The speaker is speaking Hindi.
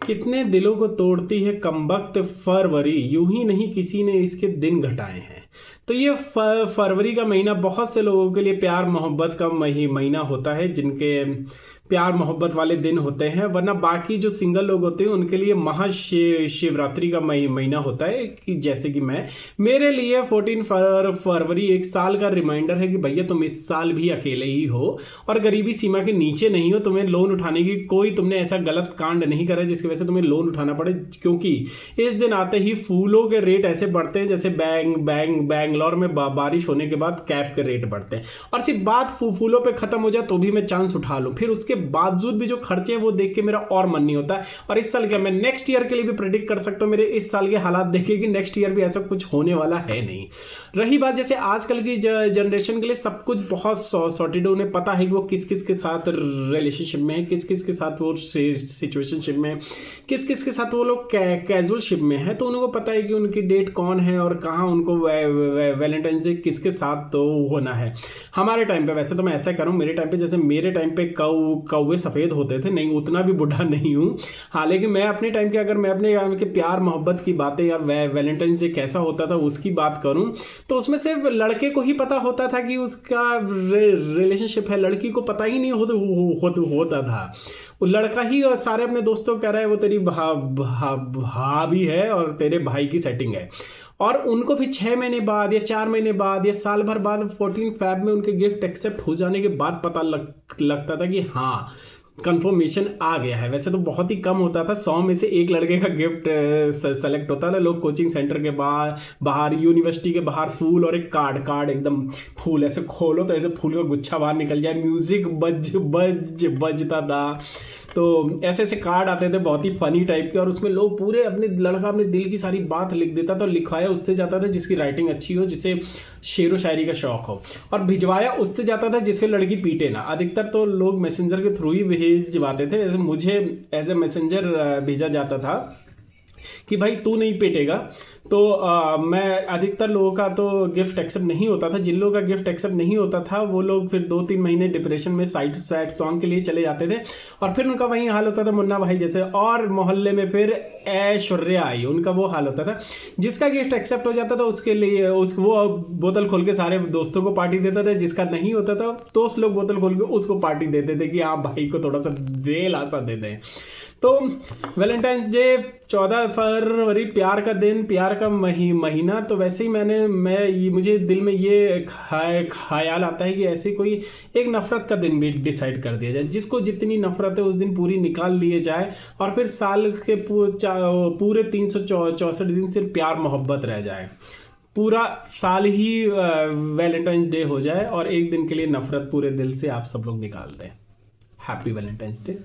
कितने दिलों को तोड़ती है कमबख्त फरवरी, यूं ही नहीं किसी ने इसके दिन घटाए हैं। तो ये फरवरी का महीना बहुत से लोगों के लिए प्यार मोहब्बत का महीना होता है, जिनके प्यार मोहब्बत वाले दिन होते हैं, वरना बाकी जो सिंगल लोग होते हैं उनके लिए महाशिवरात्रि का महीना होता है। कि जैसे कि मेरे लिए 14 फरवरी एक साल का रिमाइंडर है कि भैया तुम इस साल भी अकेले ही हो और गरीबी सीमा के नीचे नहीं हो। तुम्हें लोन उठाने की तुमने ऐसा गलत कांड नहीं करा जिसकी वजह से तुम्हें लोन उठाना पड़े, क्योंकि इस दिन आते ही फूलों के रेट ऐसे बढ़ते हैं जैसे बैंगलोर में बारिश होने के बाद कैप के रेट बढ़ते हैं। और सिर्फ बात फूलों पे खत्म हो जाए तो भी मैं चांस उठा लूं, फिर उसके बावजूद भी जो खर्चे हैं वो देख के मेरा और मन नहीं होता। और इस साल क्या मैं नेक्स्ट ईयर के लिए भी प्रेडिक्ट कर सकता हूं, मेरे इस साल के हालात देखे कि नेक्स्ट ईयर भी ऐसा कुछ होने वाला है नहीं। रही बात जैसे आजकल की जनरेशन के लिए सब कुछ बहुत सॉर्टेड, उन्हें पता है कि वो किस किस के साथ रिलेशनशिप में है, किस किस के साथ वो सिचुएशनशिप में, किस किस के साथ वो लोग कैजुअलशिप में है। तो उनको पता है कि उनकी डेट कौन है और कहाँ उनको वैलेंटाइंस डे किसके साथ तो होना है। हमारे टाइम पे वैसे तो मैं ऐसा करूँ, मेरे टाइम पे कौवे सफ़ेद होते थे, नहीं उतना भी बुढ़ा नहीं हूँ। हालांकि मैं अपने टाइम के अगर मैं अपने प्यार मोहब्बत की बातें या वैलेंटाइंस डे कैसा होता था उसकी बात करूँ तो उसमें सिर्फ लड़के को ही पता होता था कि उसका रिलेशनशिप है, लड़की को पता ही नहीं होता था। वो लड़का ही और सारे अपने दोस्तों कह रहा है वो तेरी भाभी है और तेरे भाई की सेटिंग है। और उनको भी 6 महीने बाद या 4 महीने बाद या साल भर बाद 14 फैब में उनके गिफ्ट एक्सेप्ट हो जाने के बाद पता लगता था कि हाँ कंफर्मेशन आ गया है। वैसे तो बहुत ही कम होता था, 100 में से एक लड़के का गिफ्ट सेलेक्ट होता था। लोग कोचिंग सेंटर के बाहर यूनिवर्सिटी के बाहर फूल और एक कार्ड एकदम फूल ऐसे खोलो तो ऐसे फूल का गुच्छा बाहर निकल जाए, म्यूजिक बजता था। तो ऐसे ऐसे कार्ड आते थे बहुत ही फनी टाइप के, और उसमें लोग पूरे लड़का अपने दिल की सारी बात लिख देता था। लिखवाया उससे जाता था जिसकी राइटिंग अच्छी हो, जिसे शेर व शायरी का शौक हो, और भिजवाया उससे जाता था जिसके लड़की पीटे ना। अधिकतर तो लोग मैसेंजर के थ्रू ही भेजवाते थे। जैसे मुझे एज ए मैसेंजर भेजा जाता था कि भाई तू नहीं पीटेगा, तो मैं अधिकतर लोगों का तो गिफ्ट एक्सेप्ट नहीं होता था। जिन लोगों का गिफ्ट एक्सेप्ट नहीं होता था वो लोग फिर 2-3 महीने डिप्रेशन में सैड सॉन्ग के लिए चले जाते थे, और फिर उनका वही हाल होता था मुन्ना भाई जैसे। और मोहल्ले में फिर ऐश्वर्या आई, उनका वो हाल होता था। जिसका गिफ्ट एक्सेप्ट हो जाता था उसके लिए वो बोतल खोल के सारे दोस्तों को पार्टी देता था, जिसका नहीं होता था दोस्त लोग बोतल खोल के उसको पार्टी देते थे कि हाँ भाई को थोड़ा सा दिलासा दे दें। तो वैलेंटाइंस डे 14 फरवरी प्यार का दिन, प्यार का महीना। तो वैसे ही मुझे दिल में ये ख्याल आता है कि ऐसे कोई एक नफ़रत का दिन भी डिसाइड कर दिया जाए, जिसको जितनी नफ़रत है उस दिन पूरी निकाल लिए जाए, और फिर साल के पूरे 364 दिन सिर्फ प्यार मोहब्बत रह जाए। पूरा साल ही वैलेंटाइंस डे हो जाए और एक दिन के लिए नफ़रत पूरे दिल से आप सब लोग निकाल दें। Happy Valentine's day.